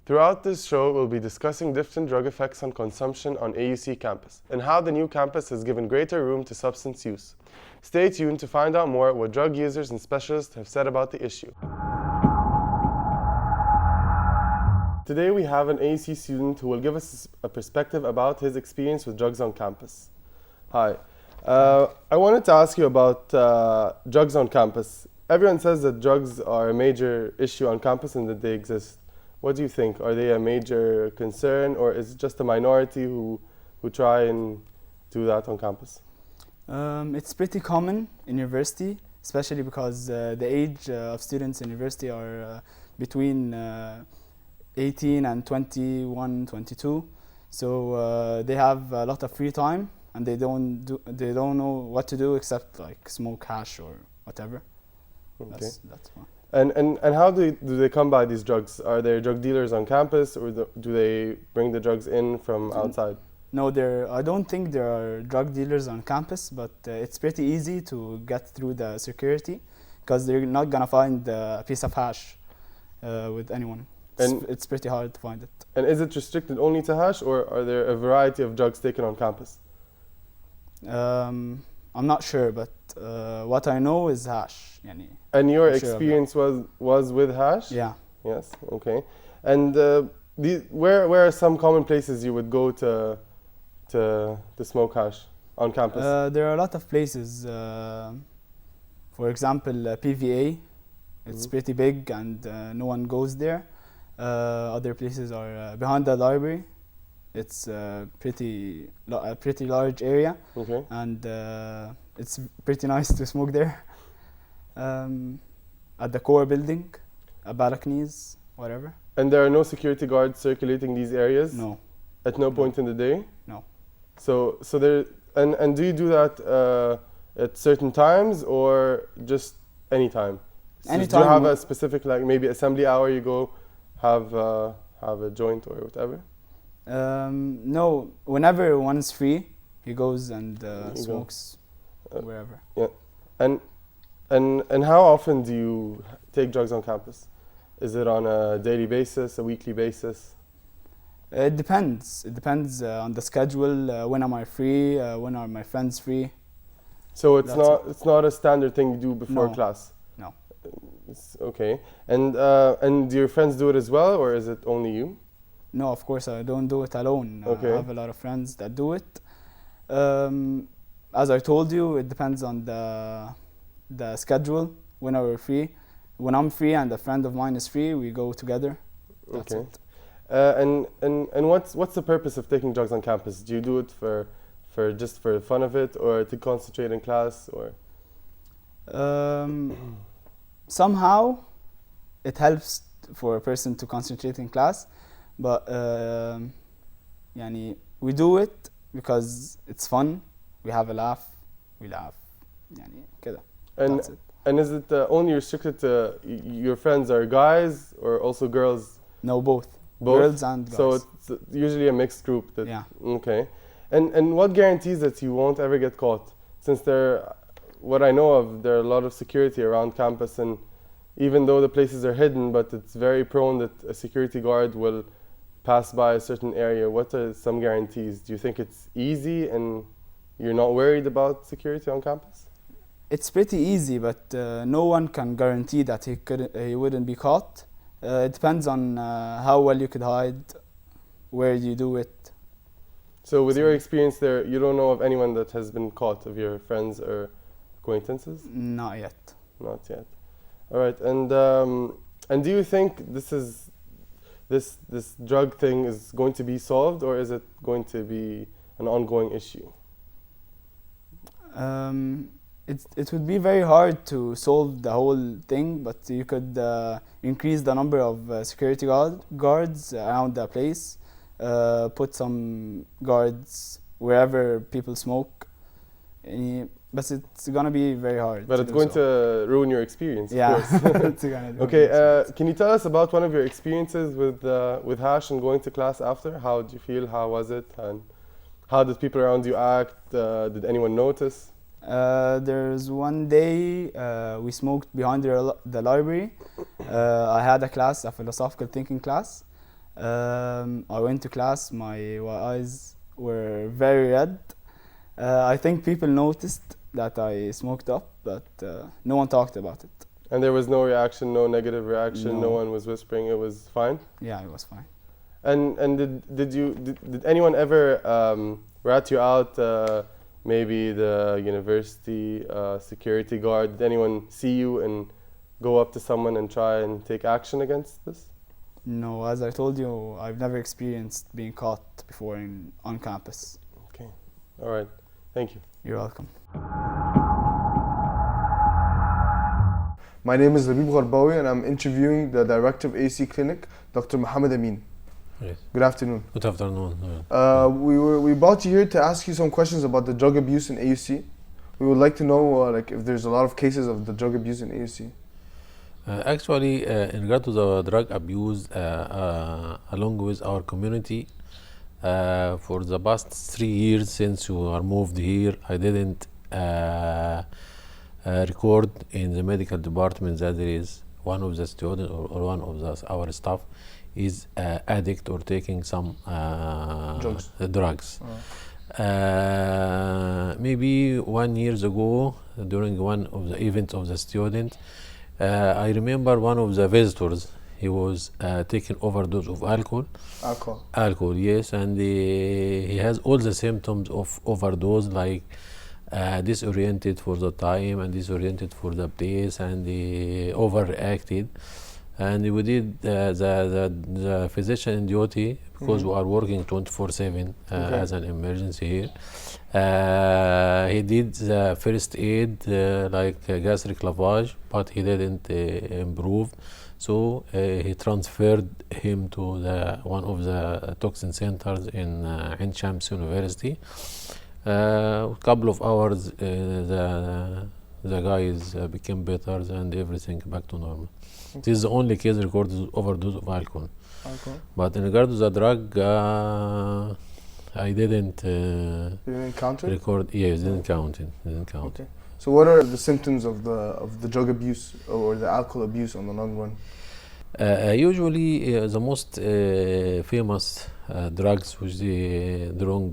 Throughout this show, we'll be discussing different drug effects on consumption on AUC campus and how the new campus has given greater room to substance use. Stay tuned to find out more what drug users and specialists have said about the issue. Today we have an AUC student who will give us a perspective about his experience with drugs on campus. Hi. I wanted to ask you about drugs on campus. Everyone says that drugs are a major issue on campus and that they exist. What do you think? Are they a major concern, or is it just a minority who try and do that on campus? It's pretty common in university, especially because the age of students in university are between 18 and 21, 22. So they have a lot of free time and they don't know what to do except like smoke hash or whatever. Okay. That's why. And how do they come by these drugs? Are there drug dealers on campus, or do they bring the drugs in from outside? No, I don't think there are drug dealers on campus, but it's pretty easy to get through the security because they're not gonna find a piece of hash with anyone. It's pretty hard to find it. And is it restricted only to hash, or are there a variety of drugs taken on campus? I'm not sure, but what I know is hash. And your experience was with hash? Yeah. Yes, okay. And where are some common places you would go to smoke hash on campus? There are a lot of places. For example, PVA. It's pretty big and no one goes there. Other places are behind the library. It's a pretty large area, okay. And it's pretty nice to smoke there. At the core building, balconies, whatever. And there are no security guards circulating these areas? No. At no point in the day? No. So there, and do you do that at certain times or just any time? Anytime. Do you have a specific, like maybe assembly hour you go have a joint or whatever? No, whenever one is free, he goes and smokes wherever. Yeah, and how often do you take drugs on campus? Is it on a daily basis, a weekly basis? It depends. It depends on the schedule. When am I free? When are my friends free? So it's not a standard thing you do before class. No. It's okay. And do your friends do it as well, or is it only you? No, of course I don't do it alone. Okay. I have a lot of friends that do it. As I told you, it depends on the schedule. When we're free, when I'm free and a friend of mine is free, we go together. That's okay. it. And what's the purpose of taking drugs on campus? Do you do it for just for the fun of it, or to concentrate in class, or? Somehow, it helps for a person to concentrate in class. But we do it because it's fun. We have a laugh. كده. That's it. And is it only restricted to your friends are guys or also girls? No, both. Both? Girls and guys. So it's usually a mixed group. Yeah. Okay. And what guarantees that you won't ever get caught? Since what I know of, there are a lot of security around campus, and even though the places are hidden, but it's very prone that a security guard will pass by a certain area. What are some guarantees? Do you think it's easy and you're not worried about security on campus? It's pretty easy, but no one can guarantee that he wouldn't be caught. It depends on how well you could hide, where you do it. So with your experience there, you don't know of anyone that has been caught, of your friends or acquaintances? Not yet. Not yet. All right. And do you think this drug thing is going to be solved, or is it going to be an ongoing issue? It would be very hard to solve the whole thing, but you could increase the number of security guards around the place, put some guards wherever people smoke, but it's gonna be very hard. But it's going to ruin your experience, yeah. of course. It's gonna do okay, can you tell us about one of your experiences with hash and going to class after? How did you feel? How was it? And how did people around you act? Did anyone notice? There's one day we smoked behind the library. I had a class, a philosophical thinking class. I went to class, my eyes were very red. I think people noticed that I smoked up, but no one talked about it. And there was no reaction, no negative reaction, no No. one was whispering, it was fine? Yeah, it was fine. And did anyone ever rat you out, maybe the university security guard? Did anyone see you and go up to someone and try and take action against this? No, as I told you, I've never experienced being caught before on campus. Okay, all right, thank you. You're welcome. My name is Labib Gharbawi and I'm interviewing the director of AUC Clinic, Dr. Mohammed Amin. Yes. Good afternoon. Good afternoon. We brought you here to ask you some questions about the drug abuse in AUC. We would like to know like if there's a lot of cases of the drug abuse in AUC. Actually, in regard to the drug abuse, along with our community, for the past 3 years since we are moved here, I didn't record in the medical department that there is one of the students or one of our staff is addict or taking some drugs. Maybe 1 year ago, during one of the events of the student, I remember one of the visitors, he was taking overdose of alcohol. Alcohol, yes, and he has all the symptoms of overdose, like disoriented for the time and disoriented for the place, and he overreacted. And we did the physician in duty, because we are working 24/7 as an emergency here. He did the first aid, like gastric lavage, but he didn't improve. So he transferred him to one of the toxin centers in Ain Shams University. A couple of hours, the guys became better and everything back to normal. This is the only case recorded of overdose of alcohol. But in regard to the drug, I didn't record. Yes, didn't count it. Okay. So what are the symptoms of the drug abuse or the alcohol abuse on the long run? Usually, the most famous drugs which they drunk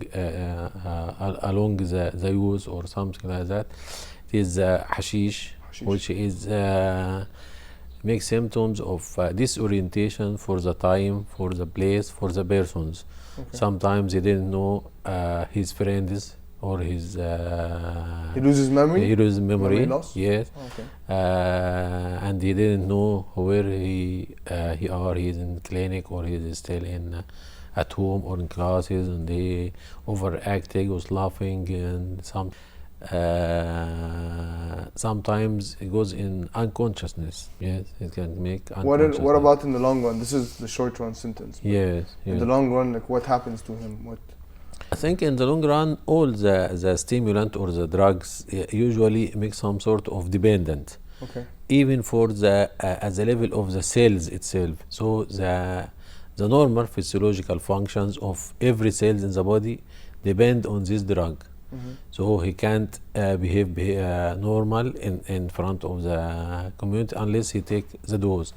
along the use or something like that is hashish, which is makes symptoms of disorientation for the time, for the place, for the persons. Sometimes he didn't know his friends or his. He loses memory. He loses memory. Loss? Yes. And he didn't know where he are. He's in clinic or he's still in at home or in classes, and he overacting, was laughing, and sometimes it goes in unconsciousness. Yes, it can make unconsciousness. What about in the long run? This is the short run symptoms. Yes. In the long run, like what happens to him? I think in the long run, all the stimulant or the drugs usually make some sort of dependent. Even for at the level of the cells itself. So the normal physiological functions of every cell in the body depend on this drug. So he can't behave normal in front of the community unless he take the dose.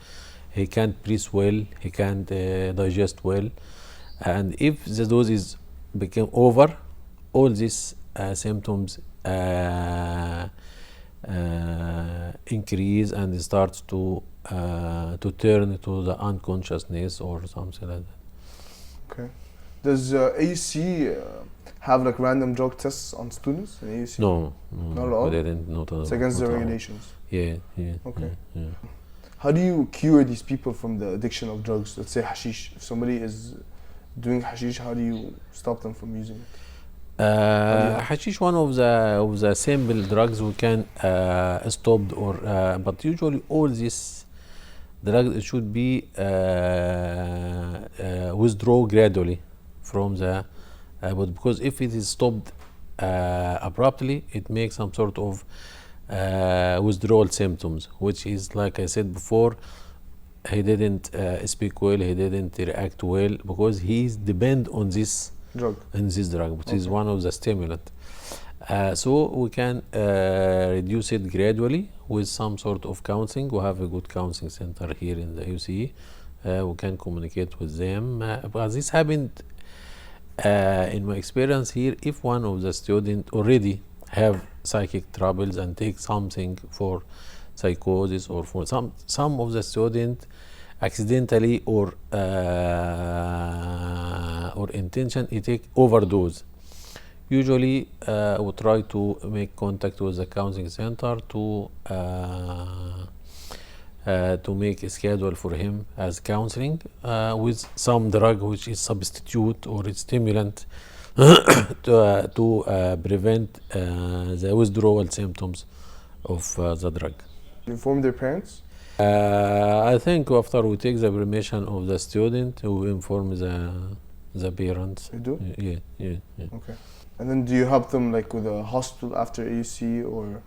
He can't breathe well, he can't digest well, and if the dose is become over, all these symptoms increase and start to turn to the unconsciousness or something like that. Okay. Does AUC have like random drug tests on students in AUC? No, not at all. We didn't. It's against the regulations. Yeah. Okay. Yeah. How do you cure these people from the addiction of drugs? Let's say hashish. If somebody is doing hashish, how do you stop them from using it? Hashish, one of the simple drugs we can stop, or but usually all these drugs should be withdraw gradually from the body, because if it is stopped abruptly, it makes some sort of withdrawal symptoms, which is, like I said before, he didn't speak well, he didn't react well, because he's depend on this drug, which is one of the stimulant. So we can reduce it gradually with some sort of counseling. We have a good counseling center here in the AUC, We can communicate with them. But this happened in my experience here. If one of the students already have psychic troubles and take something for psychosis, or for some of the students accidentally or intention take overdose. Usually we try to make contact with the counseling center to make a schedule for him as counseling with some drug which is substitute or a stimulant to prevent the withdrawal symptoms of the drug. Inform their parents? I think after we take the permission of the student, we inform the parents. You do? Yeah. Okay. And then do you help them like with a hospital after AUC, or?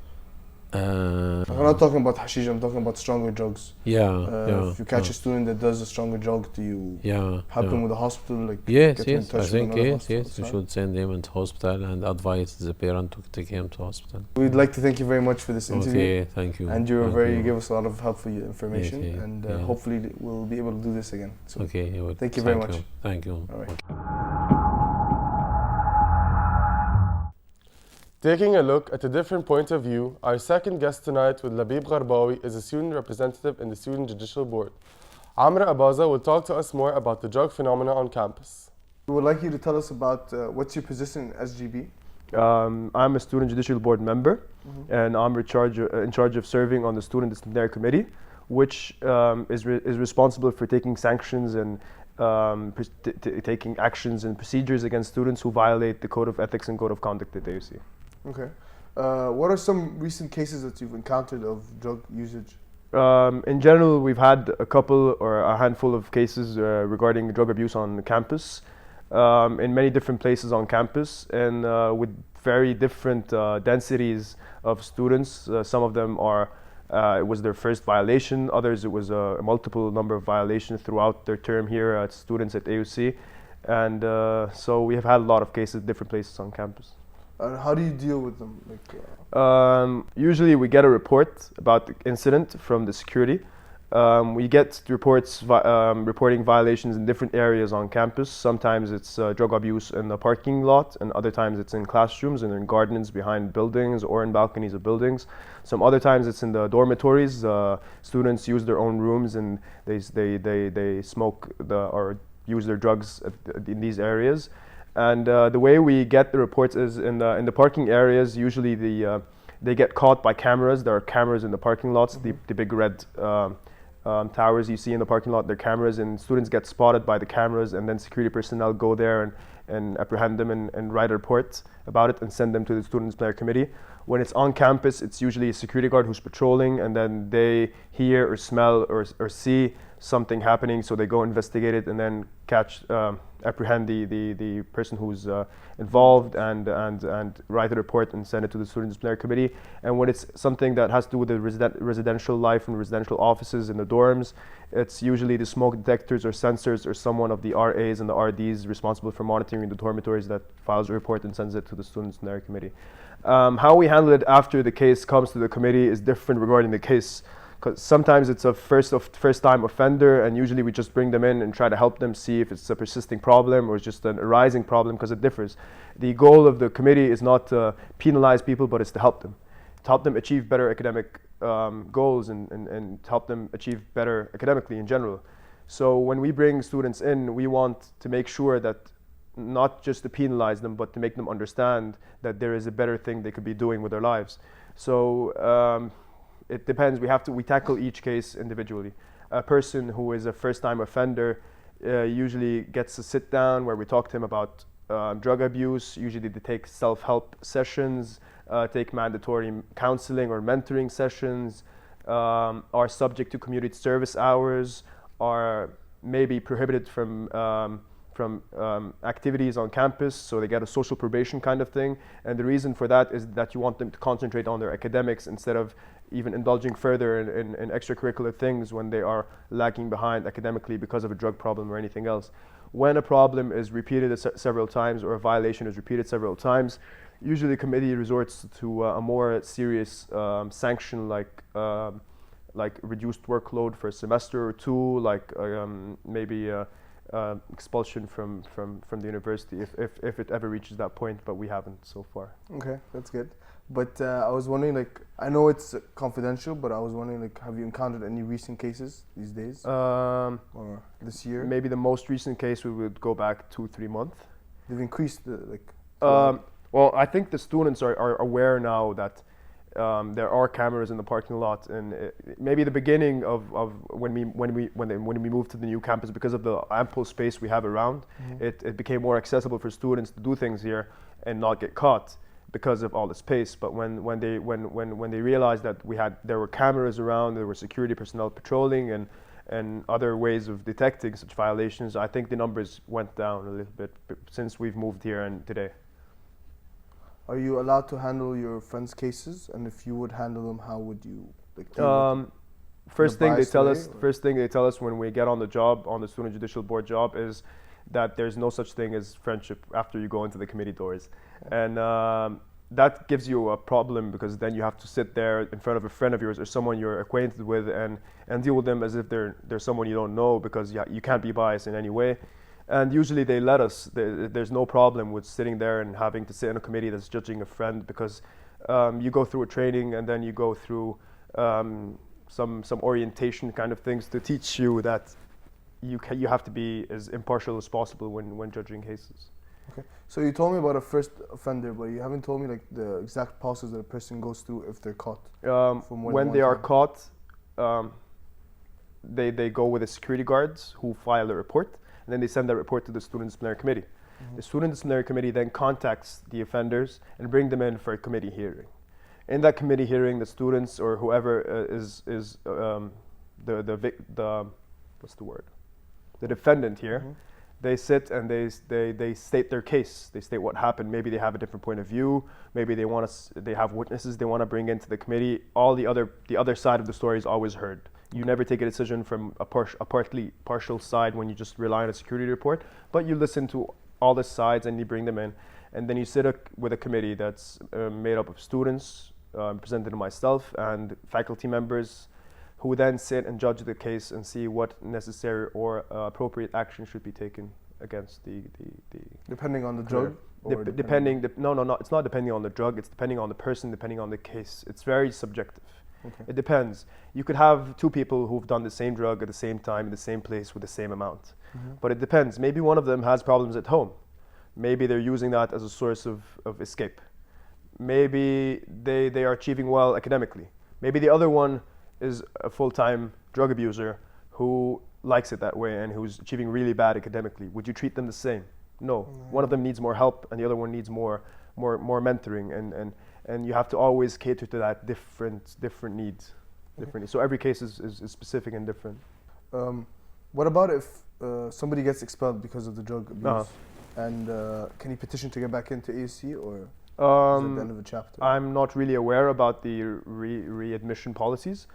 I'm not talking about hashish, I'm talking about stronger drugs. If you catch a student that does a stronger drug, do you help them with the hospital? Like yes. I think yes. We should send them into hospital and advise the parent to take him to hospital. We'd like to thank you very much for this interview. Okay, thank you. And you gave us a lot of helpful information, and hopefully we'll be able to do this again. So thank you very much. Thank you. All right. Taking a look at a different point of view, our second guest tonight with Labib Gharbawi is a student representative in the Student Judicial Board. Amra Abaza will talk to us more about the drug phenomena on campus. We would like you to tell us about what's your position in SGB? I'm a Student Judicial Board member, and I'm in charge of serving on the Student Disciplinary Committee, which is responsible for taking sanctions and taking actions and procedures against students who violate the Code of Ethics and Code of Conduct at AUC. Okay. What are some recent cases that you've encountered of drug usage? In general, we've had a couple or a handful of cases regarding drug abuse on campus, in many different places on campus, and with very different densities of students. Some of them it was their first violation, others it was a multiple number of violations throughout their term here as students at AUC. And so we have had a lot of cases at different places on campus. How do you deal with them? Usually we get a report about the incident from the security. We get reports reporting violations in different areas on campus. Sometimes it's drug abuse in the parking lot, and other times it's in classrooms and in gardens behind buildings or in balconies of buildings. Some other times it's in the dormitories. Students use their own rooms and they smoke or use their drugs in these areas. And the way we get the reports is in the parking areas. Usually they get caught by cameras. There are cameras in the parking lots, the big red towers you see in the parking lot. They're cameras, and students get spotted by the cameras, and then security personnel go there and apprehend them and write a report about it and send them to the Student Disciplinary Committee. When it's on campus, it's usually a security guard who's patrolling, and then they hear or smell or see something happening, so they go investigate it and then apprehend the person who's involved and write a report and send it to the Student Disciplinary Committee. And when it's something that has to do with the residential life and residential offices in the dorms, it's usually the smoke detectors or sensors or someone of the RAs and the RDs responsible for monitoring the dormitories that files a report and sends it to the Student Disciplinary Committee. How we handle it after the case comes to the committee is different regarding the case, because sometimes it's a first-time offender, and usually we just bring them in and try to help them see if it's a persisting problem or just an arising problem, because it differs. The goal of the committee is not to penalize people, but it's to help them achieve better academic goals and help them achieve better academically in general. So when we bring students in, we want to make sure that not just to penalize them, but to make them understand that there is a better thing they could be doing with their lives. So it depends. We tackle each case individually. A person who is a first-time offender usually gets a sit down where we talk to him about drug abuse. Usually they take self-help sessions, take mandatory counseling or mentoring sessions, are subject to community service hours, are maybe prohibited from activities on campus, so they get a social probation kind of thing. And the reason for that is that you want them to concentrate on their academics instead of even indulging further in extracurricular things when they are lagging behind academically because of a drug problem or anything else. When a problem is repeated several times or a violation is repeated several times, usually the committee resorts to a more serious sanction like like reduced workload for a semester or two, like maybe expulsion from the university if it ever reaches that point, but we haven't so far. Okay, that's good. But I was wondering, like, I know it's confidential, but I was wondering, like, have you encountered any recent cases these days or this year? Maybe the most recent case we would go back 2-3 months. They've increased the well, I think the students are aware now that there are cameras in the parking lot, and maybe the beginning of when we moved to the new campus, because of the ample space we have around, it became more accessible for students to do things here and not get caught because of all the space. But when they realized that there were cameras around, there were security personnel patrolling and other ways of detecting such violations, I think the numbers went down a little bit since we've moved here and today. Are you allowed to handle your friends' cases? And if you would handle them, how would you? First thing they tell us when we get on the job, on the Student Judicial Board job, is that there's no such thing as friendship after you go into the committee doors. And that gives you a problem, because then you have to sit there in front of a friend of yours or someone you're acquainted with and deal with them as if they're someone you don't know, because you can't be biased in any way. And usually they let us. There's no problem with sitting there and having to sit in a committee that's judging a friend, because you go through a training and then you go through some orientation kind of things to teach you that you have to be as impartial as possible when judging cases. Okay. So you told me about a first offender, but you haven't told me like the exact process that a person goes through if they're caught. When they are caught, they go with the security guards who file a report, and then they send that report to the Student Disciplinary Committee. The Student Disciplinary Committee then contacts the offenders and bring them in for a committee hearing. In that committee hearing, the students or whoever is the defendant here, they sit and they state their case. They state what happened. Maybe they have a different point of view. Maybe they have witnesses they want to bring into the committee. All the other side of the story is always heard. You never take a decision from a partial side when you just rely on a security report, but you listen to all the sides and you bring them in, and then you sit with a committee that's made up of students, represented myself, and faculty members, who then sit and judge the case and see what necessary or appropriate action should be taken against the depending on the drug. It's not depending on the drug. It's depending on the person, depending on the case. It's very subjective. Okay. It depends. You could have two people who've done the same drug at the same time in the same place with the same amount. But it depends. Maybe one of them has problems at home. Maybe they're using that as a source of escape. Maybe they are achieving well academically. Maybe the other one is a full-time drug abuser who likes it that way and who's achieving really bad academically. Would you treat them the same? No. One of them needs more help and the other one needs more mentoring, and you have to always cater to that different needs. So every case is specific and different. What about if somebody gets expelled because of the drug abuse? And can he petition to get back into AUC, or is it the end of the chapter? I'm not really aware about the readmission policies,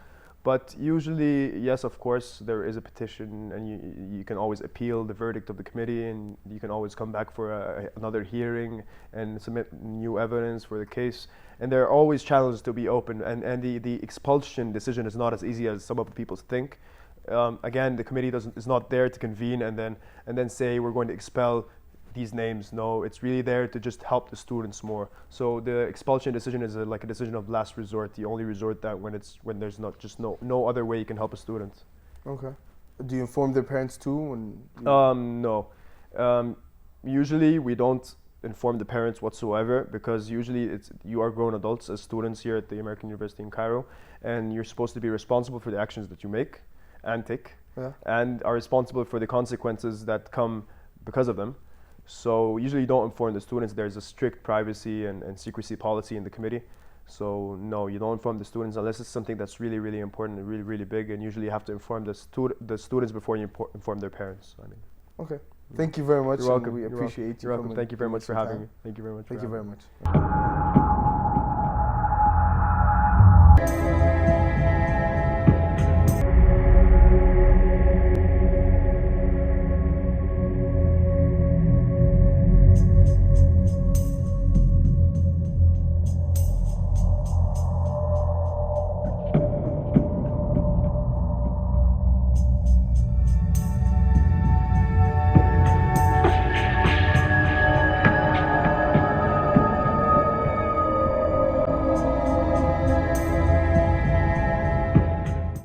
but usually, yes, of course, there is a petition, and you can always appeal the verdict of the committee, and you can always come back for another hearing and submit new evidence for the case. And there are always challenges to be open, and the expulsion decision is not as easy as some of the people think. Again, the committee is not there to convene and then say we're going to expel these names. No, it's really there to just help the students more. So the expulsion decision is like a decision of last resort, the only resort that when there's not just no other way you can help a student. Okay. Do you inform their parents too? No. Usually we don't inform the parents whatsoever, because usually you are grown adults as students here at the American University in Cairo, and you're supposed to be responsible for the actions that you make and take, and are responsible for the consequences that come because of them. So usually you don't inform the students. There's a strict privacy and secrecy policy in the committee. So no, you don't inform the students unless it's something that's really, really important and really, really big, and usually you have to inform the students before you inform their parents. Okay. Thank you very much. You're welcome. We appreciate you. You're welcome. Thank you very much for having me. Thank you very much. Thank you very much.